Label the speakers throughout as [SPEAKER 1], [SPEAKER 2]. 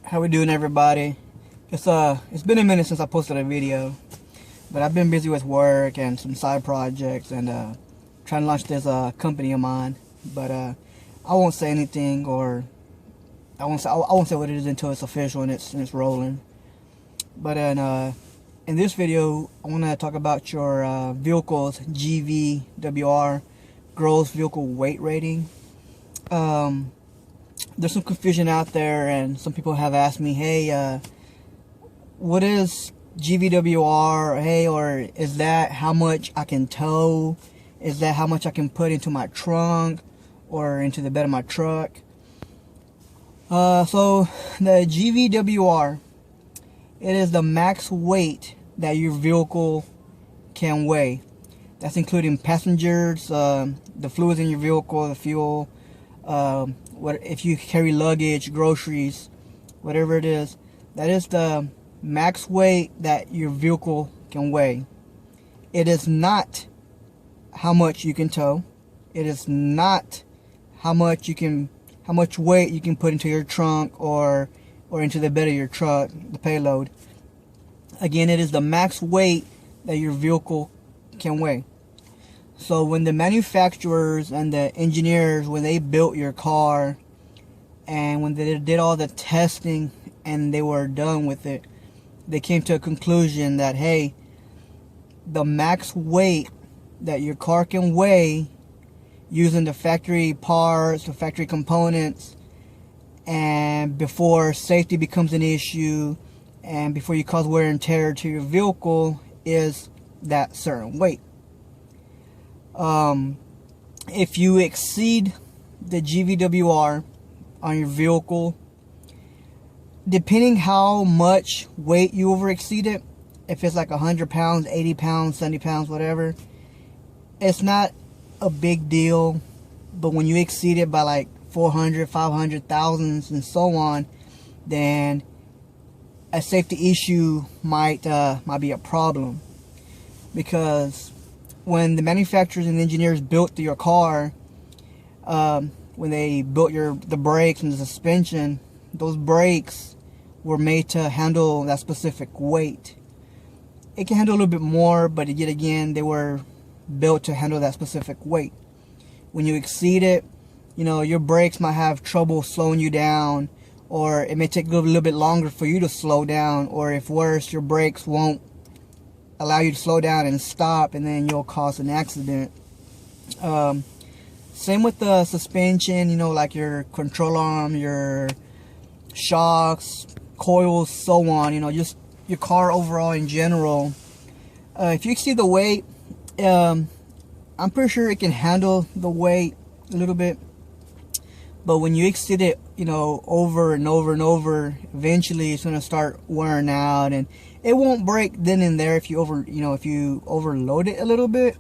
[SPEAKER 1] How we doing, everybody? It's been a minute since I posted a video, but I've been busy with work and some side projects and trying to launch this company of mine. But I won't say anything, or I won't say what it is until it's official and it's rolling. But in this video, I want to talk about your vehicle's GVWR gross vehicle weight rating. There's some confusion out there, and some people have asked me, hey, what is GVWR? Hey, or is that how much I can tow? Is that how much I can put into my trunk or into the bed of my truck? So the GVWR, it is the max weight that your vehicle can weigh. That's including passengers, the fluids in your vehicle, the fuel, if you carry luggage, groceries, whatever it is. That is the max weight that your vehicle can weigh. It is not how much you can tow. It is not how much weight you can put into your trunk or into the bed of your truck, the payload. Again, it is the max weight that your vehicle can weigh. So when the manufacturers and the engineers, when they built your car and when they did all the testing and they were done with it, they came to a conclusion that, hey, the max weight that your car can weigh using the factory parts, the factory components, and before safety becomes an issue and before you cause wear and tear to your vehicle, is that certain weight. If you exceed the GVWR on your vehicle, depending how much weight you over exceed it, if it's like 100 pounds, 80 pounds, 70 pounds, whatever, it's not a big deal. But when you exceed it by like 400, 500, thousands, and so on, then a safety issue might be a problem. Because when the manufacturers and engineers built your car, when they built the brakes and the suspension, those brakes were made to handle that specific weight. It can handle a little bit more, but yet again, they were built to handle that specific weight. When you exceed it, your brakes might have trouble slowing you down, or it may take a little bit longer for you to slow down, or if worse, your brakes won't allow you to slow down and stop, and then you'll cause an accident. Same with the suspension, like your control arm, your shocks, coils, so on, just your car overall in general. If you exceed the weight, I'm pretty sure it can handle the weight a little bit, but when you exceed it, over and over and over, eventually it's going to start wearing out, and it won't break then and there if you overload it a little bit.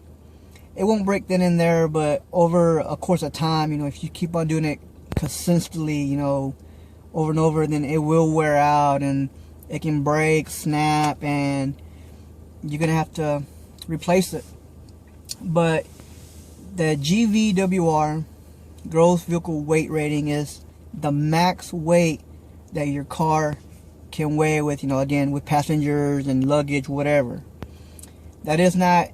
[SPEAKER 1] It won't break then and there, but over a course of time, if you keep on doing it consistently, over and over, then it will wear out and it can break, snap, and you're gonna have to replace it. But the GVWR, gross vehicle weight rating, is the max weight that your car can weigh with, again, with passengers and luggage, whatever. That is not,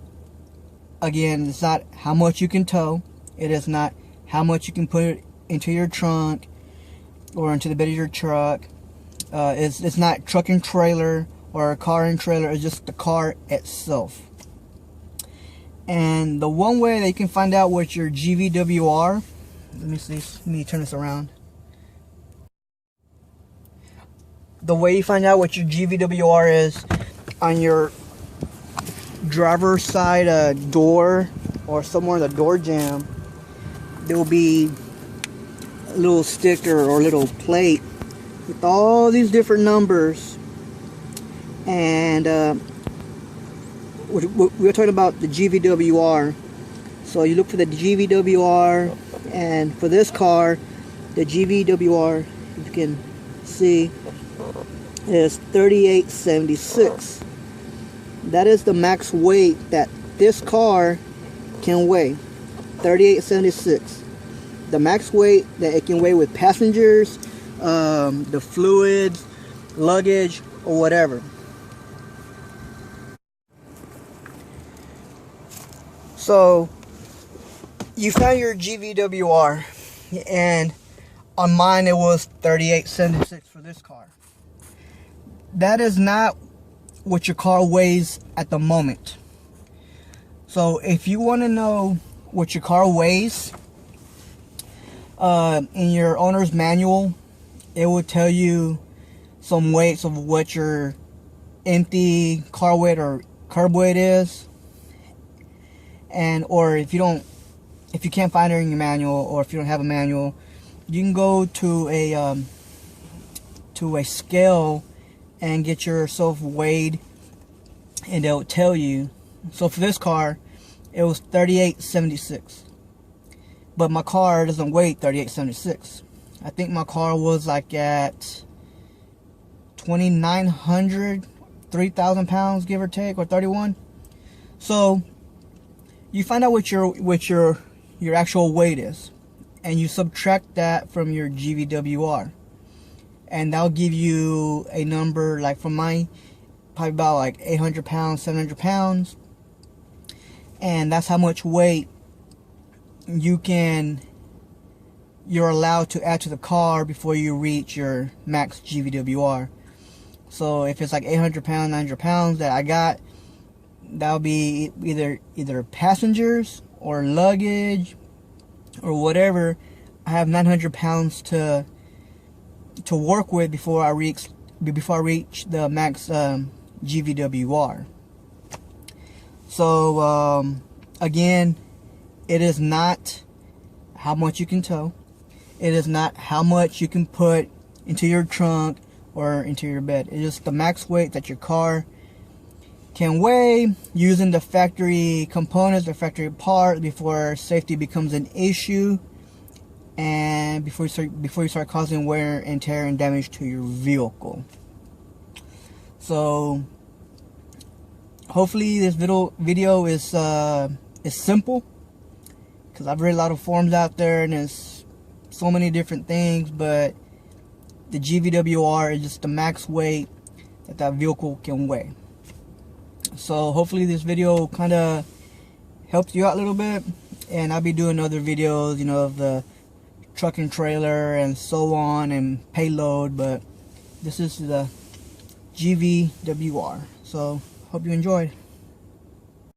[SPEAKER 1] again, it's not how much you can tow. It is not how much you can put into your trunk or into the bed of your truck. It's not truck and trailer or a car and trailer. It's just the car itself. And the one way that you can find out what your GVWR, let me turn this around. The way you find out what your GVWR is, on your driver's side door or somewhere in the door jamb, there will be a little sticker or a little plate with all these different numbers. And we're talking about the GVWR. So you look for the GVWR, and for this car, the GVWR, if you can see, is 3876. That is the max weight that this car can weigh. 3876. The max weight that it can weigh with passengers, the fluids, luggage, or whatever. So you found your GVWR, and on mine it was $38.76 for this car. That is not what your car weighs at the moment. So if you want to know what your car weighs, in your owner's manual, it will tell you some weights of what your empty car weight or curb weight is. And or if you can't find it in your manual, or if you don't have a manual, you can go to a scale and get yourself weighed, and they'll tell you. So for this car, it was $38.76, but my car doesn't weigh $38.76. I think my car was like at 2,900, 3,000 pounds, give or take, or 31. So you find out what your actual weight is, and you subtract that from your GVWR, and that'll give you a number. Like for mine, probably about like 800 pounds, 700 pounds, and that's how much weight you're allowed to add to the car before you reach your max GVWR. So if it's like 800 pounds, 900 pounds that I got, that'll be either passengers or luggage or whatever. I have 900 pounds to work with before I reach the max GVWR. So again, it is not how much you can tow. It is not how much you can put into your trunk or into your bed. It is the max weight that your car can weigh, using the factory components, the factory parts, before safety becomes an issue, and before you start causing wear and tear and damage to your vehicle. So hopefully this video is simple, because I've read a lot of forums out there and there's so many different things, but the GVWR is just the max weight that vehicle can weigh. So hopefully this video kind of helps you out a little bit, and I'll be doing other videos, you know, of the truck and trailer and so on, and payload, but this is the GVWR. So hope you enjoyed.